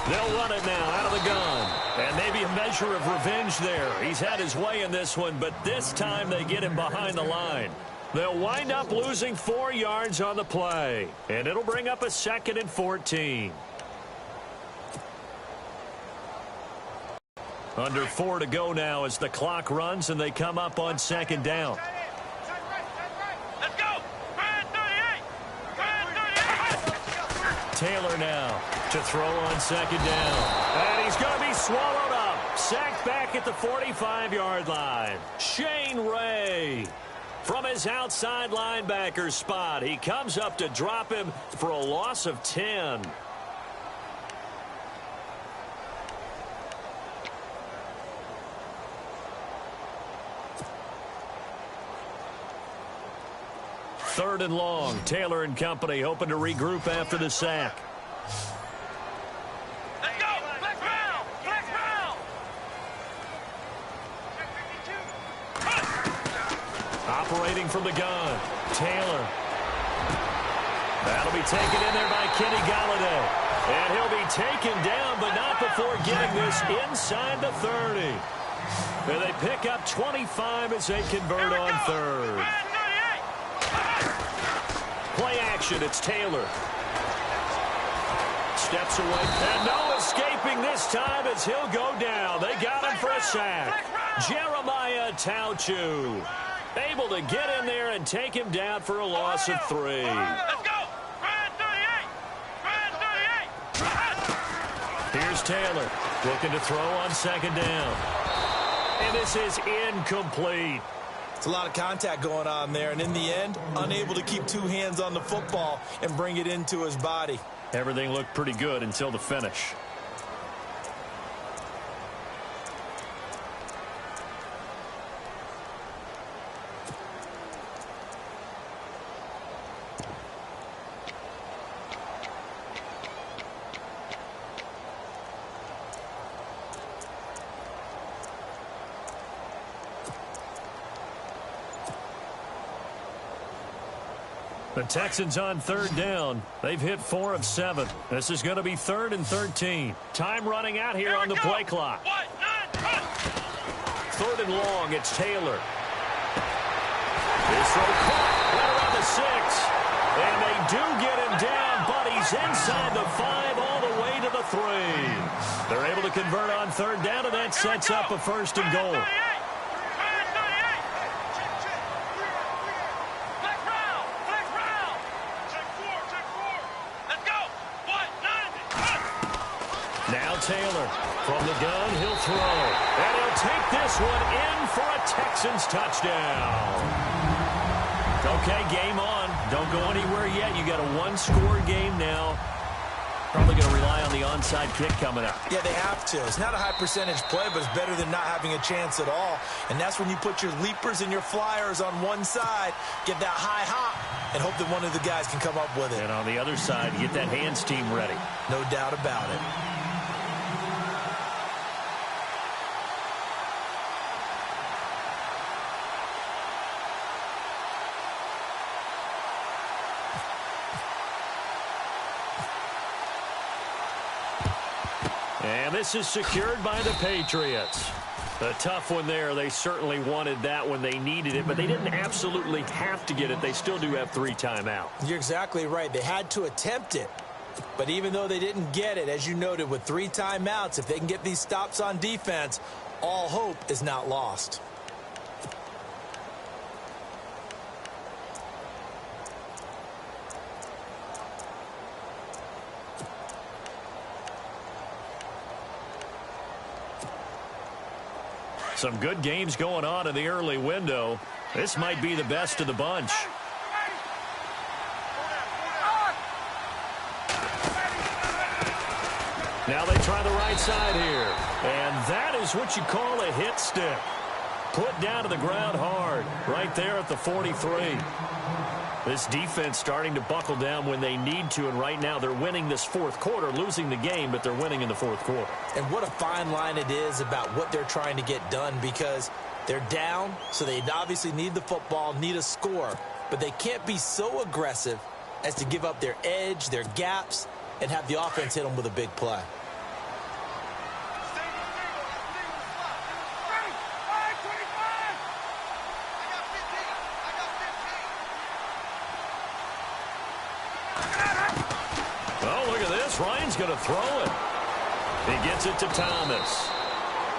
They'll run it now out of the gun. And maybe a measure of revenge there. He's had his way in this one, but this time they get him behind the line. They'll wind up losing 4 yards on the play. And it'll bring up a 2nd and 14. Under 4 to go now as the clock runs and they come up on 2nd down. Let's go! 38! Taylor now to throw on 2nd down. And he's going to be swallowed up. Sacked back at the 45-yard line. Shane Ray from his outside linebacker spot. He comes up to drop him for a loss of 10. Third and long. Taylor and company hoping to regroup after the sack. Let's go! Flex round! Flex round! Operating from the gun. Taylor. That'll be taken in there by Kenny Golladay. And he'll be taken down, but not before getting this inside the 30. And they pick up 25 as they convert on 3rd. Play action, it's Taylor. Steps away, and no escaping this time as he'll go down. They got him for a sack. Jeremiah Tauchu able to get in there and take him down for a loss of 3. Let's go! 38! Here's Taylor looking to throw on 2nd down. And this is incomplete. It's a lot of contact going on there, and in the end, unable to keep 2 hands on the football and bring it into his body. Everything looked pretty good until the finish. The Texans on 3rd down. They've hit 4 of 7. This is going to be 3rd and 13. Time running out here on the play clock. 3rd and long, it's Taylor. This throw caught right around the 6. And they do get him down, but he's inside the 5 all the way to the 3. They're able to convert on 3rd down, and that sets up a 1st and goal. Taylor from the gun, he'll throw. And he'll take this one in for a Texans touchdown. Okay, game on. Don't go anywhere yet. You got a 1-score game now. Probably going to rely on the onside kick coming up. Yeah, they have to. It's not a high percentage play, but it's better than not having a chance at all. And that's when you put your leapers and your flyers on one side, get that high hop, and hope that one of the guys can come up with it. And on the other side, get that hands team ready. No doubt about it. And this is secured by the Patriots. A tough one there. They certainly wanted that when they needed it, but they didn't absolutely have to get it. They still do have 3 timeouts. You're exactly right. They had to attempt it. But even though they didn't get it, as you noted, with 3 timeouts, if they can get these stops on defense, all hope is not lost. Some good games going on in the early window. This might be the best of the bunch. Now they try the right side here. And that is what you call a hit stick. Put down to the ground hard. Right there at the 43. This defense starting to buckle down when they need to, and right now they're winning this fourth quarter, losing the game, but they're winning in the fourth quarter. And what a fine line it is about what they're trying to get done, because they're down, so they obviously need the football, need a score, but they can't be so aggressive as to give up their edge, their gaps, and have the offense hit them with a big play. Ryan's going to throw it. He gets it to Thomas.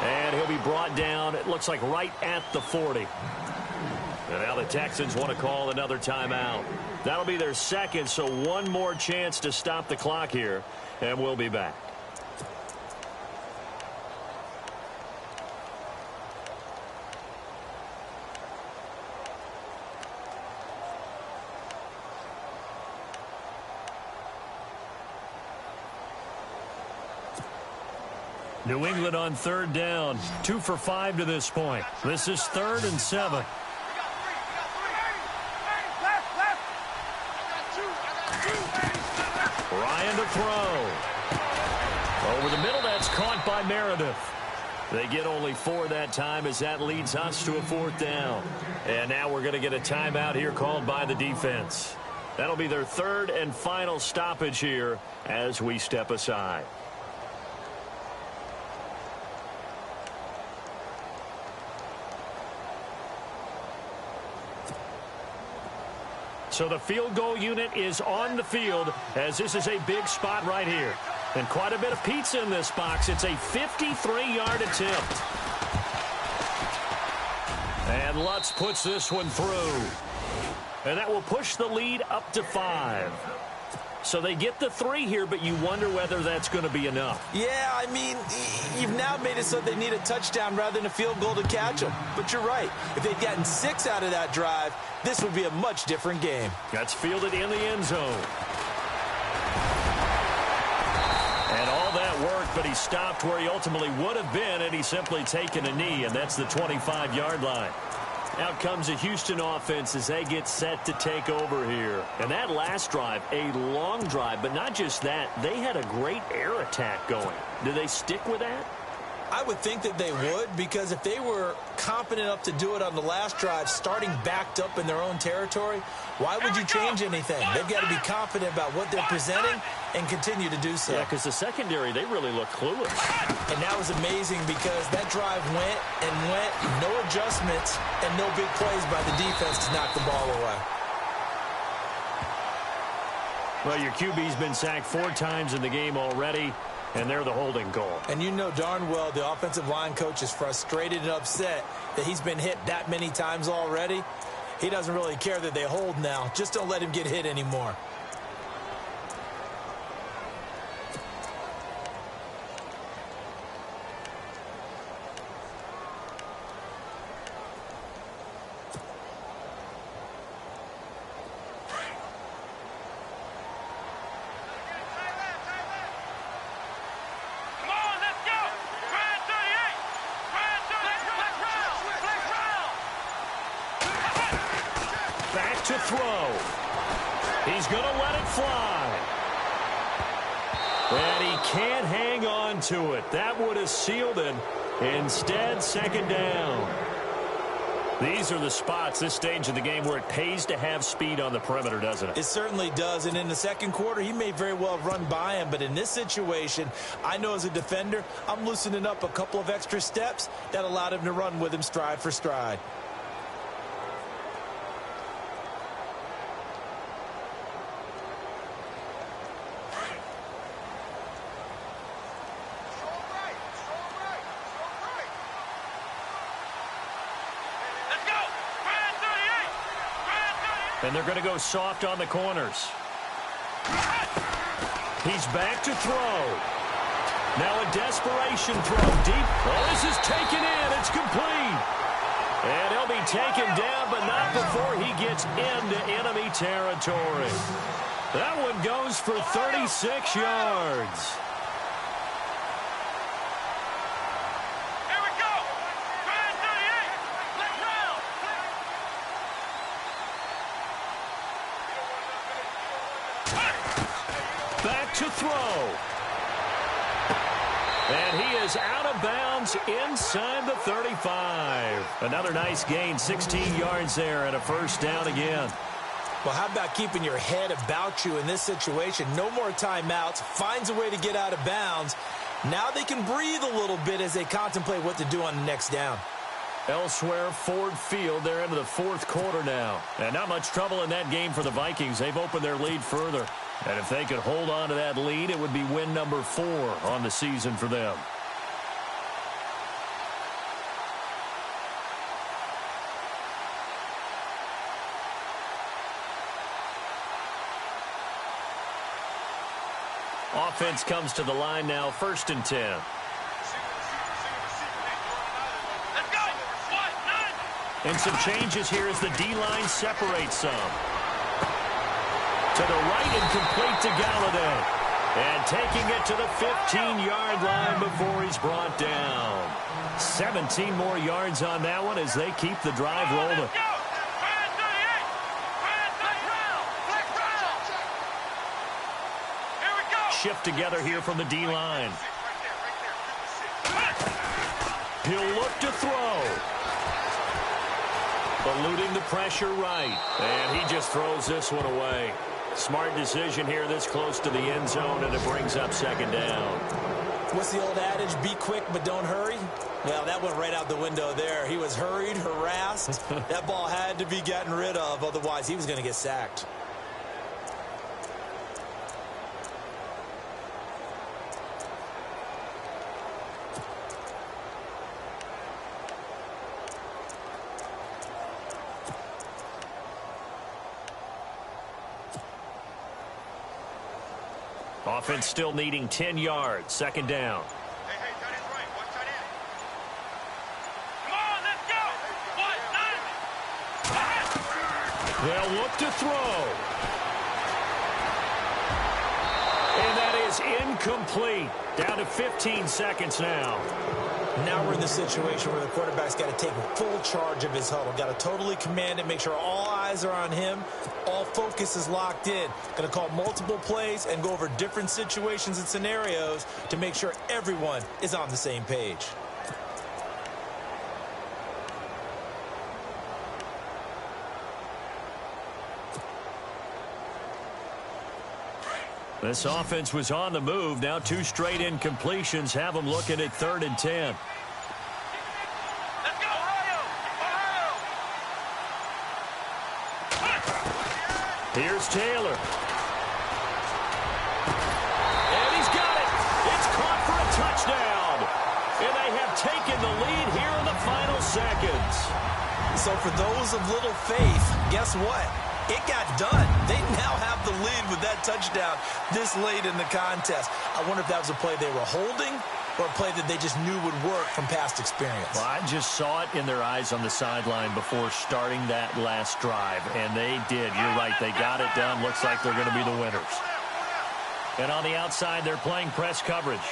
And he'll be brought down, it looks like right at the 40. And now the Texans want to call another timeout. That'll be their second, so one more chance to stop the clock here. And we'll be back. New England on 3rd down. 2 for 5 to this point. This is 3rd and 7. Ryan to throw. Over the middle, that's caught by Meredith. They get only 4 that time as that leads us to a 4th down. And now we're going to get a timeout here called by the defense. That'll be their 3rd and final stoppage here as we step aside. So the field goal unit is on the field as this is a big spot right here. And quite a bit of pizza in this box. It's a 53-yard attempt. And Lutz puts this one through. And that will push the lead up to 5. So they get the 3 here, but you wonder whether that's going to be enough. Yeah, I mean, you've now made it so they need a touchdown rather than a field goal to catch them. But you're right. If they'd gotten 6 out of that drive, this would be a much different game. That's fielded in the end zone. And all that worked, but he stopped where he ultimately would have been, and he's simply taken a knee, and that's the 25-yard line. Out comes the Houston offense as they get set to take over here. And that last drive, a long drive, but not just that, they had a great air attack going. Do they stick with that? I would think that they would, because if they were confident enough to do it on the last drive, starting backed up in their own territory, why would you change anything? They've got to be confident about what they're presenting and continue to do so. Yeah, because the secondary, they really look clueless. And that was amazing because that drive went and went, no adjustments, and no big plays by the defense to knock the ball away. Well, your QB's been sacked 4 times in the game already, and they're the holding call. And you know darn well the offensive line coach is frustrated and upset that he's been hit that many times already. He doesn't really care that they hold now. Just don't let him get hit anymore. To throw. He's going to let it fly. And he can't hang on to it. That would have sealed it. Instead, 2nd down. These are the spots, this stage of the game, where it pays to have speed on the perimeter, doesn't it? It certainly does, and in the second quarter, he may very well have run by him, but in this situation, I know as a defender, I'm loosening up a couple of extra steps that allowed him to run with him stride for stride. And they're going to go soft on the corners. He's back to throw. Now a desperation throw deep. Oh, this is taken in. It's complete. And he'll be taken down, but not before he gets into enemy territory. That one goes for 36 yards. Back to throw. And he is out of bounds inside the 35. Another nice gain, 16 yards there, and a first down again. Well, how about keeping your head about you in this situation? No more timeouts. Finds a way to get out of bounds. Now they can breathe a little bit as they contemplate what to do on the next down. Elsewhere, Ford Field, they're into the fourth quarter now. And not much trouble in that game for the Vikings. They've opened their lead further. And if they could hold on to that lead, it would be win number 4 on the season for them. Offense comes to the line now, 1st and 10. And some changes here as the D-line separates some. To the right and complete to Galladay. And taking it to the 15-yard line before he's brought down. 17 more yards on that one as they keep the drive rolling. Shift together here from the D-line. He'll look to throw. Eluding the pressure right. And he just throws this one away. Smart decision here this close to the end zone, and it brings up 2nd down. What's the old adage? Be quick, but don't hurry. Well, that went right out the window there. He was hurried, harassed. That ball had to be gotten rid of, otherwise he was going to get sacked. Offense still needing 10 yards. 2nd down. Hey, tight end right. Watch tight end. Come on, let's go. They'll look to throw. And that is incomplete. Down to 15 seconds now. Now we're in the situation where the quarterback's got to take full charge of his huddle. Got to totally command it, make sure all eyes are on him. All focus is locked in. Going to call multiple plays and go over different situations and scenarios to make sure everyone is on the same page. This offense was on the move. Now 2 straight incompletions have them looking at 3rd and 10. Let's go, Ohio! Here's Taylor. And he's got it. It's caught for a touchdown. And they have taken the lead here in the final seconds. So for those of little faith, guess what? It got done. They now have the lead with that touchdown this late in the contest. I wonder if that was a play they were holding or a play that they just knew would work from past experience. Well, I just saw it in their eyes on the sideline before starting that last drive, and they did. You're right. They got it done. Looks like they're going to be the winners. And on the outside, they're playing press coverage.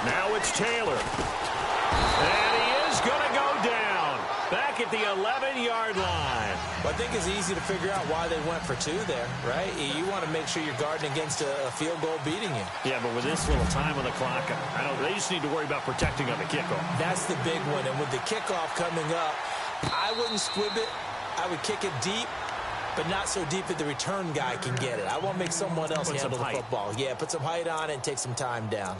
Now it's Taylor. And he is going to go down. Back at the 11-yard line. Well, I think it's easy to figure out why they went for two there, right? You want to make sure you're guarding against a field goal beating you. Yeah, but with this little time on the clock, they just need to worry about protecting on the kickoff. That's the big one. And with the kickoff coming up, I wouldn't squib it. I would kick it deep, but not so deep that the return guy can get it. I want to make someone else handle the football. Yeah, put some height on it and take some time down.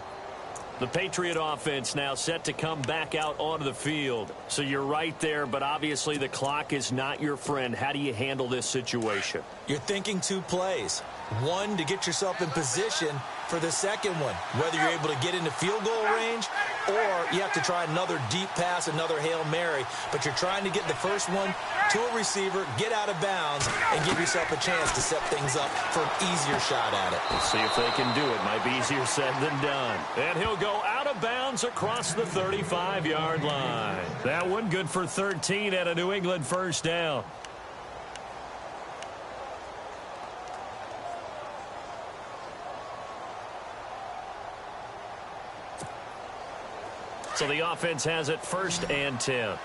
The Patriot offense now set to come back out onto the field. So you're right there, but obviously the clock is not your friend. How do you handle this situation? You're thinking two plays. One, to get yourself in position for the second one, whether you're able to get into field goal range or you have to try another deep pass, another Hail Mary. But you're trying to get the first one to a receiver, get out of bounds, and give yourself a chance to set things up for an easier shot at it. We'll see if they can do it. Might be easier said than done. And he'll go out of bounds across the 35-yard line. That one good for 13 at a New England first down. So the offense has it 1st and 10.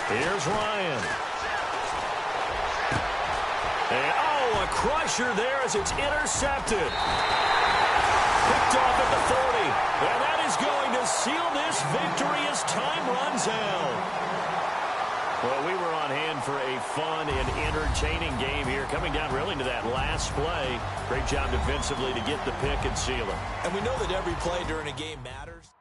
Here's Ryan. And, a crusher there as it's intercepted. Picked off at the 40. And that is going to seal this victory as time runs out. Well, we were on hand for a fun and entertaining game here, coming down really to that last play. Great job defensively to get the pick and seal it. And we know that every play during a game matters.